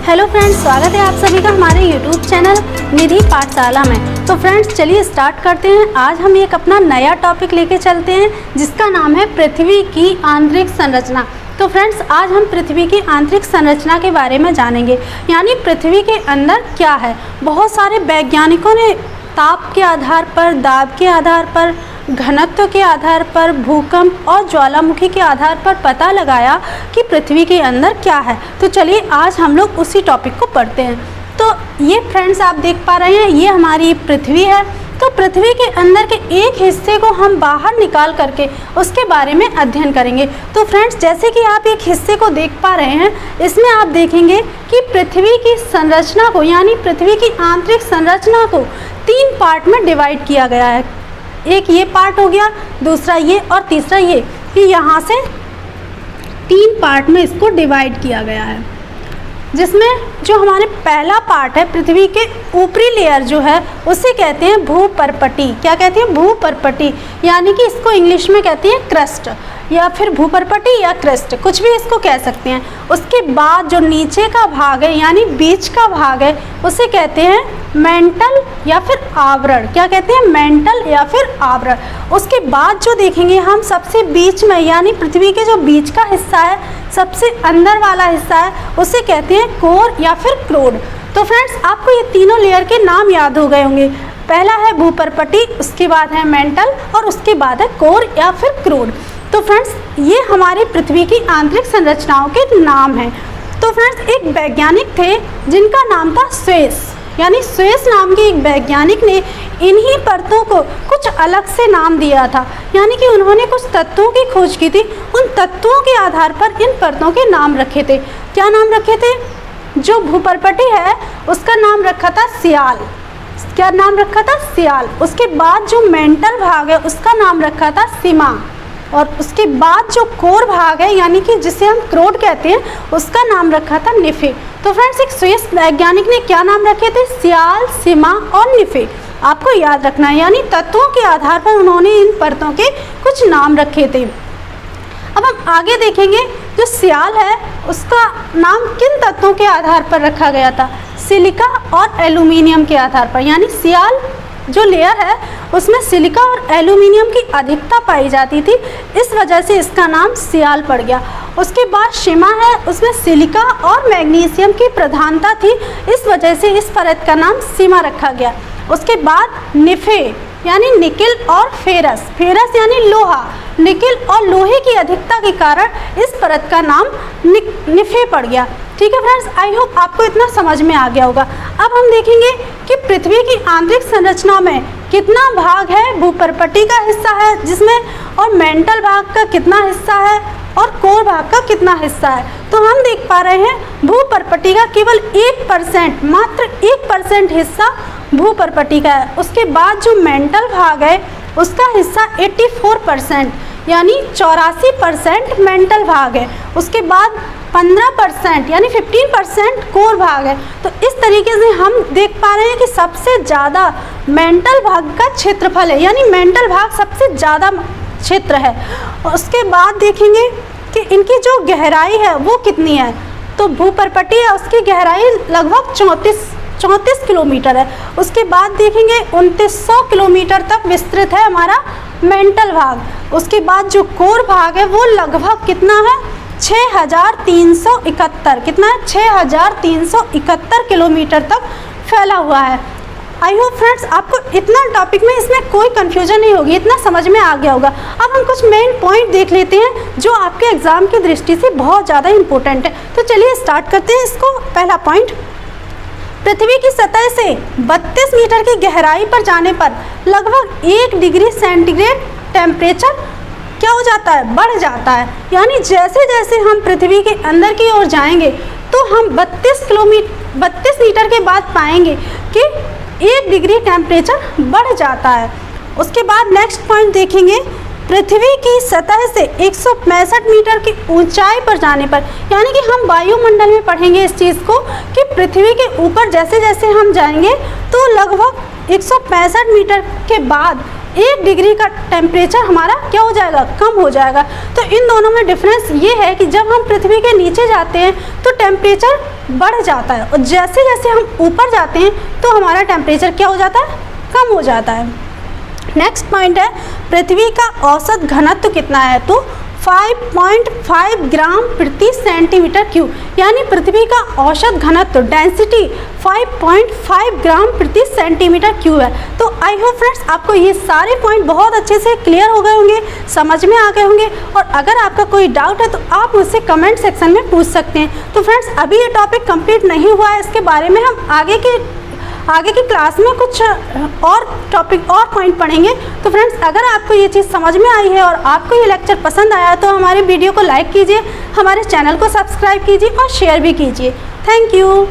Hello friends, स्वागत है आप सभी का हमारे यूट्यूब चैनल निधि पाठशाला में। तो फ्रेंड्स चलिए स्टार्ट करते हैं। आज हम एक अपना नया टॉपिक लेके चलते हैं जिसका नाम है पृथ्वी की आंतरिक संरचना। तो फ्रेंड्स आज हम पृथ्वी की आंतरिक संरचना के बारे में जानेंगे, यानी पृथ्वी के अंदर क्या है। बहुत सारे वैज्ञानिकों ने ताप के आधार पर, दाब के आधार पर, घनत्व के आधार पर, भूकंप और ज्वालामुखी के आधार पर पता लगाया कि पृथ्वी के अंदर क्या है। तो चलिए आज हम लोग उसी टॉपिक को पढ़ते हैं। तो ये फ्रेंड्स आप देख पा रहे हैं, ये हमारी पृथ्वी है। तो पृथ्वी के अंदर के एक हिस्से को हम बाहर निकाल करके उसके बारे में अध्ययन करेंगे। तो फ्रेंड्स जैसे कि आप एक हिस्से को देख पा रहे हैं, इसमें आप देखेंगे कि पृथ्वी की संरचना को, यानी पृथ्वी की आंतरिक संरचना को 3 पार्ट में डिवाइड किया गया है। एक ये पार्ट हो गया, दूसरा ये और तीसरा ये, कि यहाँ से 3 पार्ट में इसको डिवाइड किया गया है। जिसमें जो हमारे पहला पार्ट है, पृथ्वी के ऊपरी लेयर जो है उसे कहते हैं भूपर्पटी। क्या कहते हैं? भूपर्पटी, यानी कि इसको इंग्लिश में कहते हैं क्रस्ट, या फिर भूपर्पटी या क्रस्ट, कुछ भी इसको कह सकते हैं। उसके बाद जो नीचे का भाग है, यानी बीच का भाग है, उसे कहते हैं मेंटल या फिर आवरण। क्या कहते हैं? मेंटल या फिर आवरण। उसके बाद जो देखेंगे हम सबसे बीच में, यानी पृथ्वी के जो बीच का हिस्सा है, सबसे अंदर वाला हिस्सा है, उसे कहते हैं कोर या फिर क्रोड। तो फ्रेंड्स आपको ये तीनों लेयर के नाम याद हो गए होंगे। पहला है भूपर्पटी, उसके बाद है मेंटल और उसके बाद है कोर या फिर क्रोड। तो फ्रेंड्स ये हमारी पृथ्वी की आंतरिक संरचनाओं के नाम हैं। तो फ्रेंड्स एक वैज्ञानिक थे जिनका नाम था स्वेस, यानी स्वेस नाम के एक वैज्ञानिक ने इन्हीं परतों को कुछ अलग से नाम दिया था, यानी कि उन्होंने कुछ तत्वों की खोज की थी। उन तत्वों के आधार पर इन परतों के नाम रखे थे। क्या नाम रखे थे? जो भूपर्पटी है उसका नाम रखा था सियाल। क्या नाम रखा था? सियाल। उसके बाद जो मेंटल भाग है उसका नाम रखा था सीमा, और उसके बाद जो कोर भाग है, यानी कि जिसे हम क्रोड कहते हैं, उसका नाम रखा था निफे। तो फ्रेंड्स एक स्विस वैज्ञानिक ने क्या नाम रखे थे? सियाल, सीमा और निफे। आपको याद रखना है, यानी तत्वों के आधार पर उन्होंने इन परतों के कुछ नाम रखे थे। अब हम आगे देखेंगे, जो सियाल है उसका नाम किन तत्वों के आधार पर रखा गया था? सिलिका और एल्यूमिनियम के आधार पर। यानी सियाल जो लेयर है उसमें सिलिका और एल्यूमिनियम की अधिकता पाई जाती थी, इस वजह से इसका नाम सियाल पड़ गया। उसके बाद शिमा है, उसमें सिलिका और मैग्नीशियम की प्रधानता थी, इस वजह से इस परत का नाम सीमा रखा गया। उसके बाद निफे यानी निकिल और फेरस, फेरस यानी लोहा, निकिल और लोहे की अधिकता के कारण इस परत का नाम निफे पड़ गया। ठीक है फ्रेंड्स, आई होप आपको इतना समझ में आ गया होगा। अब हम देखेंगे कि पृथ्वी की आंतरिक संरचना में कितना भाग है। भूपर्पटी का हिस्सा है जिसमें, और मेंटल भाग का कितना हिस्सा है, और कोर भाग का कितना हिस्सा है। तो हम देख पा रहे हैं भूपर्पटी का केवल 1%, मात्र 1% हिस्सा भूपर्पटी का है। उसके बाद जो मेंटल भाग है उसका हिस्सा 84%, यानी 84% मेंटल भाग है। उसके बाद 15% यानी 15% कोर भाग है। तो इस तरीके से हम देख पा रहे हैं कि सबसे ज़्यादा मेंटल भाग का क्षेत्रफल है, यानी मेंटल भाग सबसे ज़्यादा क्षेत्र है। और उसके बाद देखेंगे कि इनकी जो गहराई है वो कितनी है। तो भूपर्पटी है, उसकी गहराई लगभग 34 किलोमीटर है। उसके बाद देखेंगे 2900 किलोमीटर तक विस्तृत है हमारा मेंटल भाग। उसके बाद जो कोर भाग है वो लगभग कितना है? 6371, कितना है? 6371 किलोमीटर तक फैला हुआ है। आई होप फ्रेंड्स आपको इतना टॉपिक में इसमें कोई कंफ्यूजन नहीं होगी, इतना समझ में आ गया होगा। अब हम कुछ मेन पॉइंट देख लेते हैं जो आपके एग्जाम की दृष्टि से बहुत ज़्यादा इम्पोर्टेंट है। तो चलिए स्टार्ट करते हैं इसको। पहला पॉइंट, पृथ्वी की सतह से 32 मीटर की गहराई पर जाने पर लगभग 1 डिग्री सेंटीग्रेड टेम्परेचर क्या हो जाता है? बढ़ जाता है। यानी जैसे जैसे हम पृथ्वी के अंदर की ओर जाएंगे तो हम 32 मीटर के बाद पाएंगे कि 1 डिग्री टेम्परेचर बढ़ जाता है। उसके बाद नेक्स्ट पॉइंट देखेंगे, पृथ्वी की सतह से 165 मीटर की ऊंचाई पर जाने पर, यानी कि हम वायुमंडल में पढ़ेंगे इस चीज़ को कि पृथ्वी के ऊपर जैसे जैसे हम जाएंगे तो लगभग 165 मीटर के बाद 1 डिग्री का टेम्परेचर हमारा क्या हो जाएगा, कम हो जाएगा। तो इन दोनों में डिफरेंस ये है कि जब हम पृथ्वी के नीचे जाते हैं तो टेम्परेचर बढ़ जाता है, और जैसे जैसे हम ऊपर जाते हैं तो हमारा टेम्परेचर क्या हो जाता है, कम हो जाता है। नेक्स्ट पॉइंट है पृथ्वी का औसत घनत्व कितना है, तो 5.5 ग्राम प्रति सेंटीमीटर क्यूब, यानी पृथ्वी का औसत घनत्व डेंसिटी 5.5 ग्राम प्रति सेंटीमीटर क्यूब है। तो आई होप फ्रेंड्स आपको ये सारे पॉइंट बहुत अच्छे से क्लियर हो गए होंगे, समझ में आ गए होंगे, और अगर आपका कोई डाउट है तो आप मुझसे कमेंट सेक्शन में पूछ सकते हैं। तो फ्रेंड्स अभी ये टॉपिक कंप्लीट नहीं हुआ है, इसके बारे में हम आगे की क्लास में कुछ और टॉपिक और पॉइंट पढ़ेंगे। तो फ्रेंड्स अगर आपको ये चीज़ समझ में आई है और आपको ये लेक्चर पसंद आया तो हमारे वीडियो को लाइक कीजिए, हमारे चैनल को सब्सक्राइब कीजिए और शेयर भी कीजिए। Thank you.